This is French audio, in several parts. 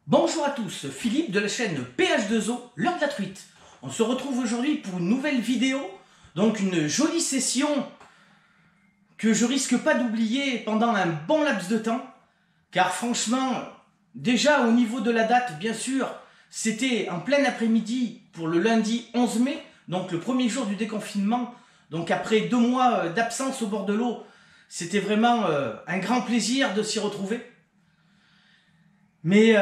Bonjour à tous, Philippe de la chaîne PH2O, l'heure de la truite. On se retrouve aujourd'hui pour une nouvelle vidéo, donc une jolie session que je risque pas d'oublier pendant un bon laps de temps, car franchement, déjà au niveau de la date, bien sûr, c'était en plein après-midi pour le lundi 11 mai, donc le premier jour du déconfinement, donc après 2 mois d'absence au bord de l'eau, c'était vraiment un grand plaisir de s'y retrouver. Mais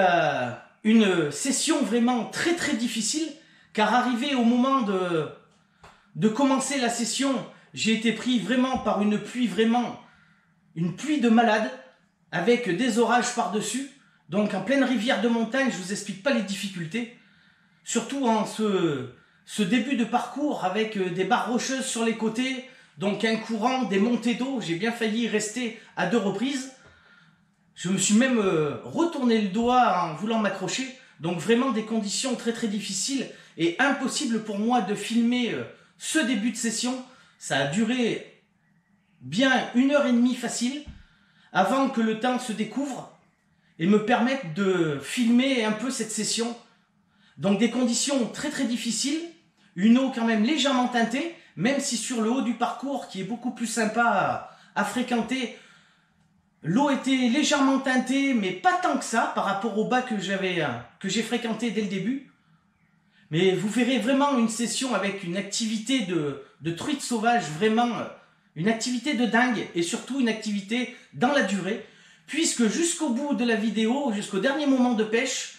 une session vraiment très très difficile, car arrivé au moment de commencer la session, j'ai été pris vraiment par une pluie de malade, avec des orages par-dessus. Donc en pleine rivière de montagne, je vous explique pas les difficultés, surtout en ce début de parcours avec des barres rocheuses sur les côtés, donc un courant, des montées d'eau, j'ai bien failli rester à 2 reprises. Je me suis même retourné le doigt en voulant m'accrocher. Donc vraiment des conditions très très difficiles et impossible pour moi de filmer ce début de session. Ça a duré bien 1h30 facile avant que le temps se découvre et me permette de filmer un peu cette session. Donc des conditions très très difficiles, une eau quand même légèrement teintée, même si sur le haut du parcours qui est beaucoup plus sympa à fréquenter, l'eau était légèrement teintée, mais pas tant que ça par rapport au bas que j'ai fréquenté dès le début. Mais vous verrez vraiment une session avec une activité de truite sauvage, vraiment une activité de dingue et surtout une activité dans la durée, puisque jusqu'au bout de la vidéo, jusqu'au dernier moment de pêche,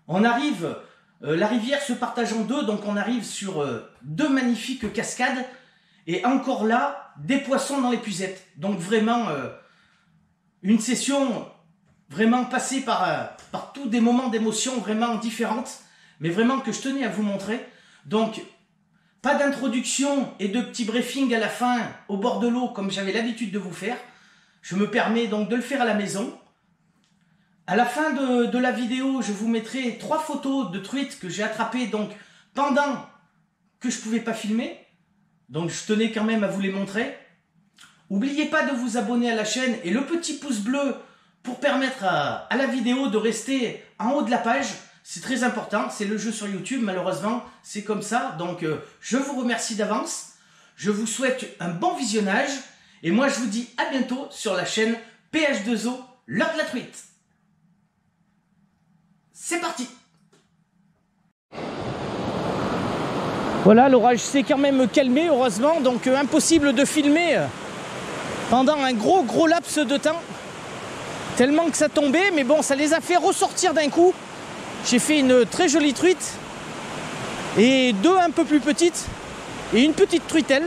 on arrive, la rivière se partage en deux, donc on arrive sur 2 magnifiques cascades et encore là, des poissons dans l'épuisette. Donc vraiment une session vraiment passée par tous des moments d'émotion vraiment différentes, mais vraiment que je tenais à vous montrer. Donc, pas d'introduction et de petits briefings à la fin au bord de l'eau comme j'avais l'habitude de vous faire. Je me permets donc de le faire à la maison. À la fin de la vidéo, je vous mettrai 3 photos de truites que j'ai attrapées donc pendant que je ne pouvais pas filmer. Donc, je tenais quand même à vous les montrer. N'oubliez pas de vous abonner à la chaîne et le petit pouce bleu pour permettre à la vidéo de rester en haut de la page. C'est très important, c'est le jeu sur YouTube, malheureusement, c'est comme ça. Donc je vous remercie d'avance, je vous souhaite un bon visionnage et moi je vous dis à bientôt sur la chaîne PH2O, l'heure de la truite. C'est parti! Voilà, l'orage s'est quand même calmé, heureusement, donc impossible de filmer pendant un gros laps de temps, tellement que ça tombait, mais bon, ça les a fait ressortir d'un coup. J'ai fait une très jolie truite, et 2 un peu plus petites, et une petite truitelle.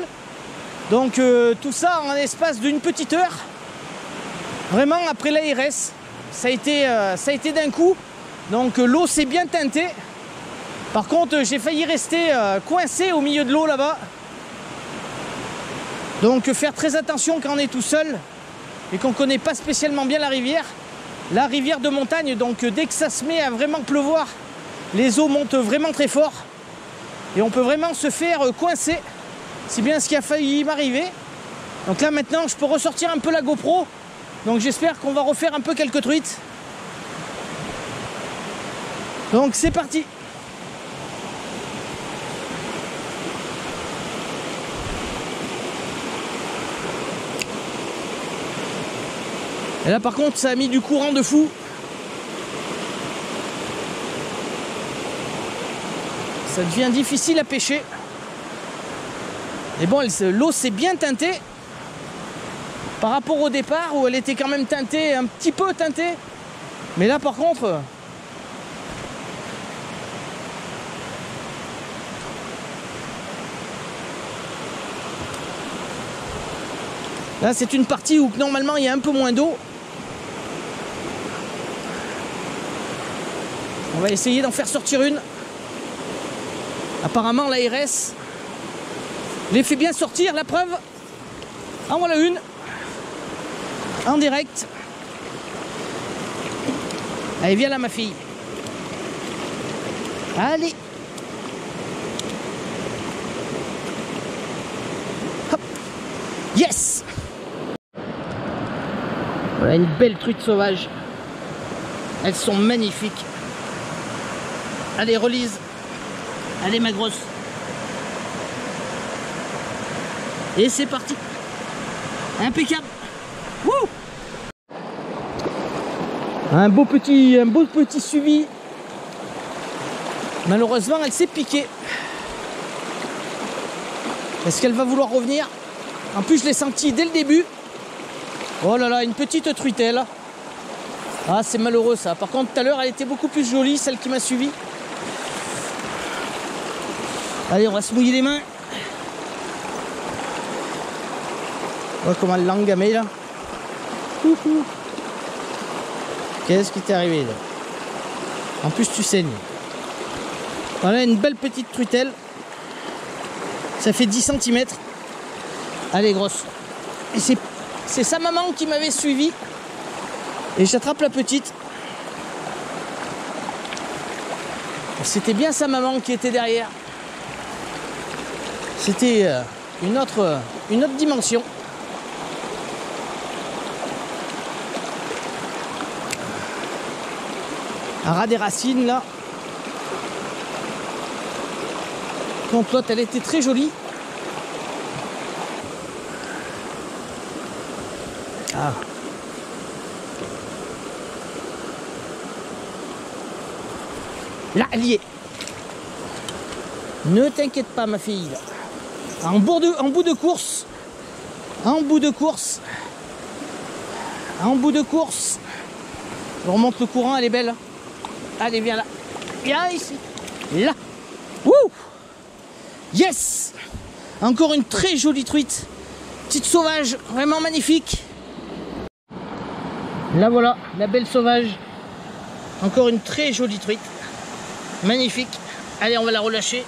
Donc tout ça en l'espace d'une petite heure, vraiment après l'ARS, ça a été d'un coup, donc l'eau s'est bien teintée. Par contre, j'ai failli rester coincé au milieu de l'eau là-bas. Donc faire très attention quand on est tout seul et qu'on ne connaît pas spécialement bien la rivière de montagne. Donc dès que ça se met à vraiment pleuvoir, les eaux montent vraiment très fort et on peut vraiment se faire coincer. C'est bien ce qui a failli m'arriver. Donc là maintenant je peux ressortir un peu la GoPro, donc j'espère qu'on va refaire un peu quelques truites. Donc c'est parti. Et là par contre ça a mis du courant de fou. Ça devient difficile à pêcher. Et bon, l'eau s'est bien teintée par rapport au départ où elle était quand même teintée, un petit peu teintée. Mais là par contre... Là c'est une partie où normalement il y a un peu moins d'eau. On va essayer d'en faire sortir une. Apparemment l'ARS les fait bien sortir, la preuve. En voilà une. En direct. Allez, viens là ma fille. Allez. Hop. Yes. Voilà une belle truite sauvage. Elles sont magnifiques. Allez, relise. Allez, ma grosse. Et c'est parti. Impeccable. Wouh! Un beau petit suivi. Malheureusement, elle s'est piquée. Est-ce qu'elle va vouloir revenir? En plus, je l'ai senti dès le début. Oh là là, une petite truitelle. Ah, c'est malheureux ça. Par contre, tout à l'heure, elle était beaucoup plus jolie, celle qui m'a suivi. Allez, on va se mouiller les mains. Oh, comment elle l'a engamé là. Qu'est-ce qui t'est arrivé là? En plus, tu saignes. Voilà une belle petite truitelle. Ça fait 10 cm. Allez, grosse. Et c'est sa maman qui m'avait suivi. Et j'attrape la petite. C'était bien sa maman qui était derrière. C'était une autre dimension. Un ras des racines là. Donc l'autre, elle était très jolie. Ah. Là, elle y est. Ne t'inquiète pas, ma fille. En bout de course. En bout de course. En bout de course. Je remonte le courant, elle est belle. Allez, viens là. Viens ici. Là. Wouh! Yes! Encore une très jolie truite. Petite sauvage, vraiment magnifique. Là voilà, la belle sauvage. Encore une très jolie truite. Magnifique. Allez, on va la relâcher.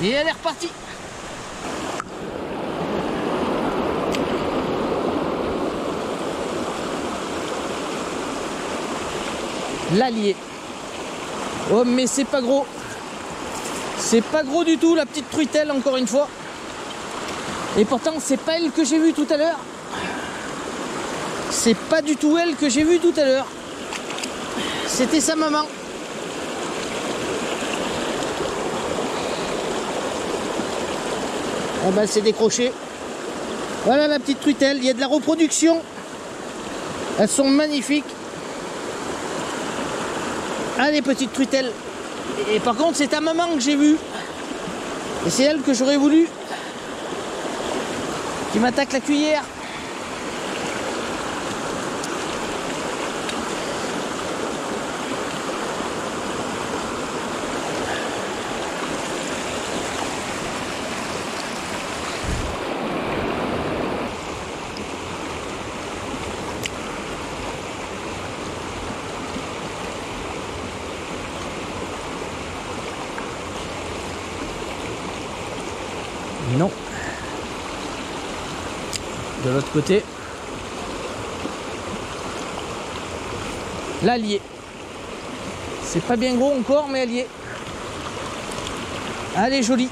Et elle est repartie. L'allié. Oh, mais c'est pas gros. C'est pas gros du tout, la petite truitelle, encore une fois. Et pourtant, c'est pas elle que j'ai vue tout à l'heure. C'est pas du tout elle que j'ai vue tout à l'heure. C'était sa maman. Ah bah, c'est décroché. Voilà la petite truitelle. Il y a de la reproduction. Elles sont magnifiques. Allez, petite truitelle. Et par contre, c'est ta maman que j'ai vue. Et c'est elle que j'aurais voulu. Qui m'attaque la cuillère. Non. De l'autre côté. Là, elle y est. C'est pas bien gros encore, mais elle y est. Allez, jolie.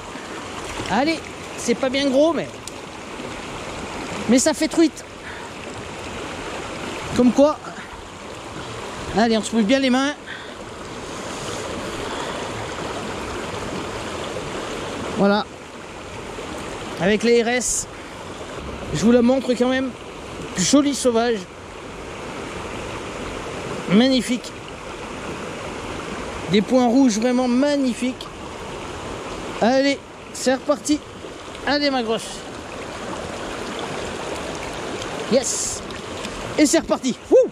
Allez, c'est pas bien gros, mais ça fait truite. Comme quoi. Allez, on se mouille bien les mains. Voilà. Avec les RS, je vous la montre quand même. Jolie sauvage. Magnifique. Des points rouges vraiment magnifiques. Allez, c'est reparti. Allez, ma grosse. Yes. Et c'est reparti. Wouh.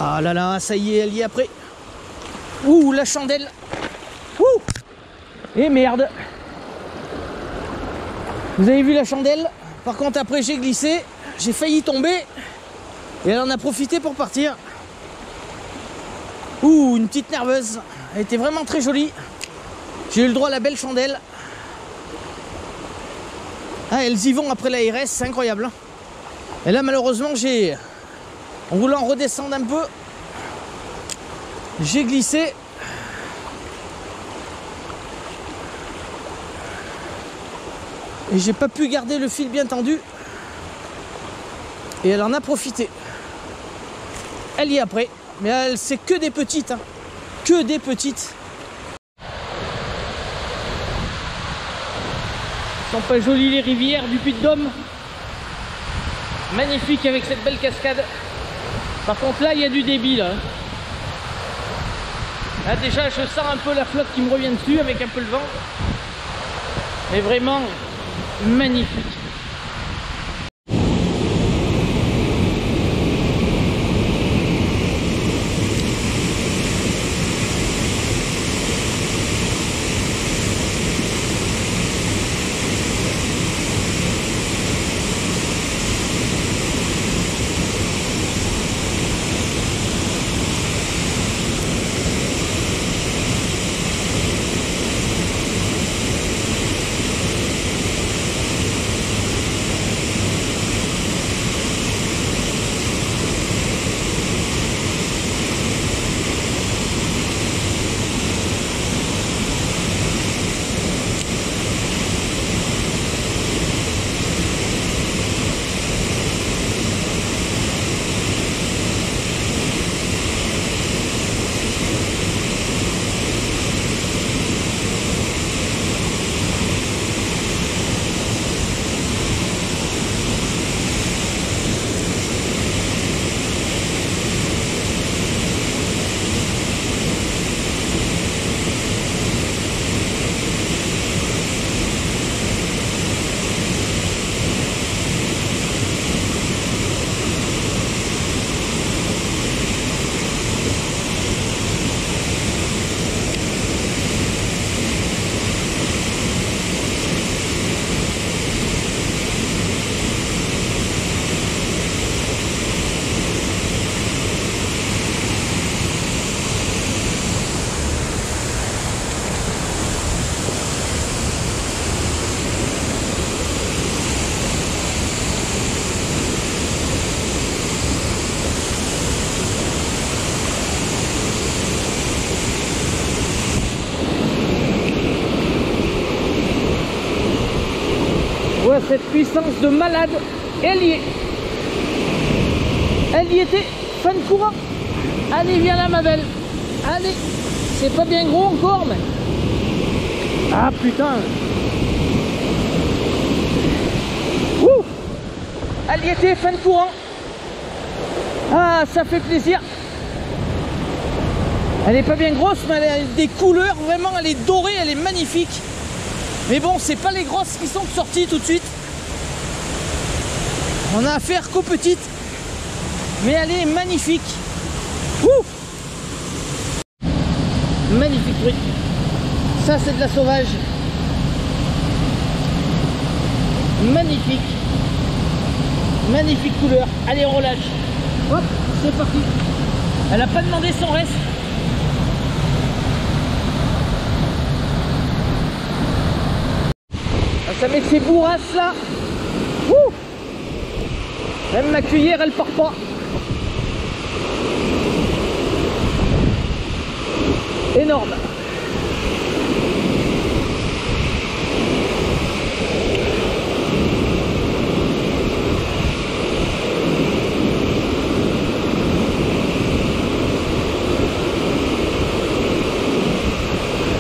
Ah là là, ça y est, elle y est après. Ouh, la chandelle. Ouh. Et merde. Vous avez vu la chandelle? Par contre, après, j'ai glissé. J'ai failli tomber. Et elle en a profité pour partir. Ouh, une petite nerveuse. Elle était vraiment très jolie. J'ai eu le droit à la belle chandelle. Ah, elles y vont après l'ARS, c'est incroyable. Hein. Et là, malheureusement, en voulant redescendre un peu, j'ai glissé. Et j'ai pas pu garder le fil bien tendu. Et elle en a profité. Elle y est après. Mais elle, c'est que des petites. Hein. Que des petites. Elles sont pas jolies les rivières du Puy-de-Dôme. Magnifique avec cette belle cascade. Par contre là il y a du débit là. Là déjà je sens un peu la flotte qui me revient dessus avec un peu le vent. Mais vraiment magnifique. Cette puissance de malade, elle y est. Elle y était, fin de courant. Allez, viens là ma belle. Allez, c'est pas bien gros encore, mais... Ah putain. Ouh. Elle y était, fin de courant. Ah, ça fait plaisir. Elle est pas bien grosse, mais elle a des couleurs, vraiment, elle est dorée, elle est magnifique. Mais bon, c'est pas les grosses qui sont sorties tout de suite. On a affaire qu'aux petites. Mais elle est magnifique. Ouh. Magnifique truc. Ça, c'est de la sauvage. Magnifique. Magnifique couleur. Allez, on relâche. Hop, c'est parti. Elle n'a pas demandé son reste. Ça met ses bourrasses là. Ouh. Même ma cuillère elle part pas. Énorme.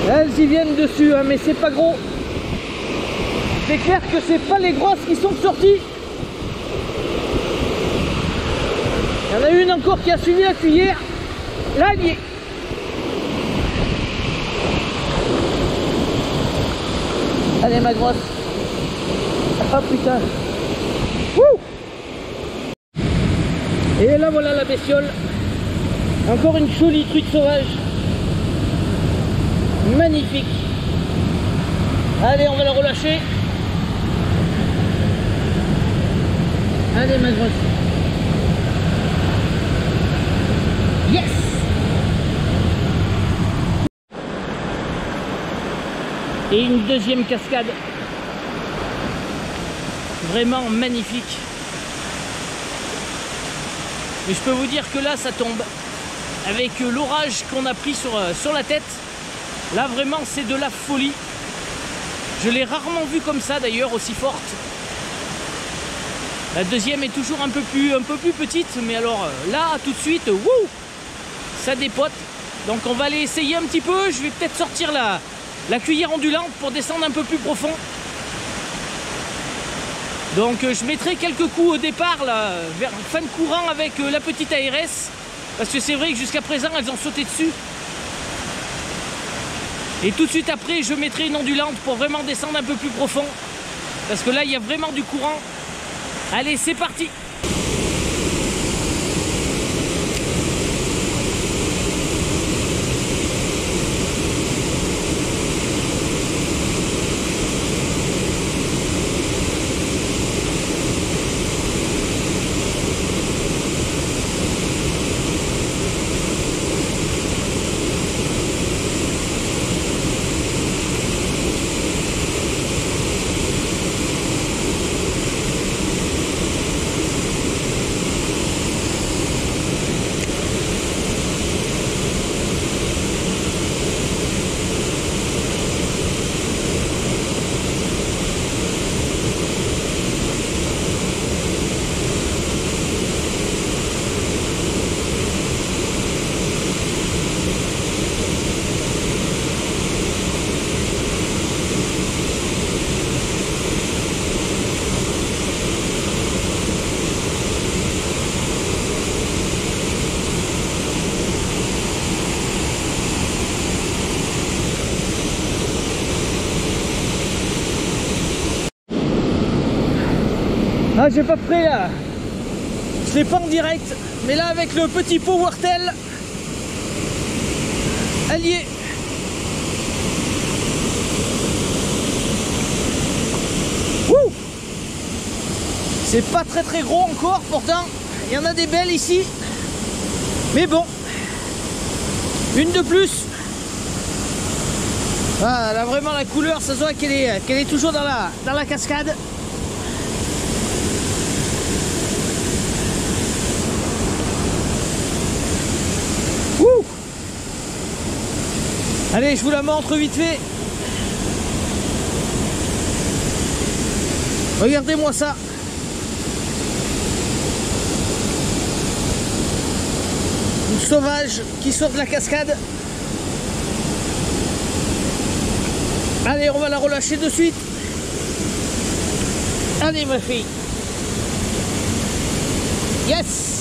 Elles y viennent dessus hein, mais c'est pas gros. C'est clair que c'est pas les grosses qui sont sorties. Il y en a une encore qui a suivi la cuillère. Là, elle y est. Allez, ma grosse. Oh putain. Wouh. Et là, voilà la bestiole. Encore une jolie truite sauvage. Magnifique. Allez, on va la relâcher. Allez, ma grosse. Yes. Et une deuxième cascade. Vraiment magnifique. Mais je peux vous dire que là ça tombe. Avec l'orage qu'on a pris sur la tête, là vraiment c'est de la folie. Je l'ai rarement vue comme ça d'ailleurs, aussi forte. La deuxième est toujours un peu plus petite, mais alors là tout de suite, wouh, ça dépote. Donc on va aller essayer un petit peu. Je vais peut-être sortir la cuillère ondulante pour descendre un peu plus profond. Donc je mettrai quelques coups au départ là, vers fin de courant avec la petite ARS. Parce que c'est vrai que jusqu'à présent elles ont sauté dessus. Et tout de suite après je mettrai une ondulante pour vraiment descendre un peu plus profond. Parce que là il y a vraiment du courant. Allez, c'est parti! Ah, j'ai pas pris là, je l'ai pas en direct, mais là avec le petit PowerTel allié. Wouh, c'est pas très gros encore, pourtant il y en a des belles ici, mais bon, une de plus. Ah, là vraiment la couleur, ça se voit qu'elle est toujours dans la cascade. Ouh. Allez, je vous la montre vite fait. Regardez-moi ça. Une sauvage qui sort de la cascade. Allez, on va la relâcher de suite. Allez, ma fille. Yes.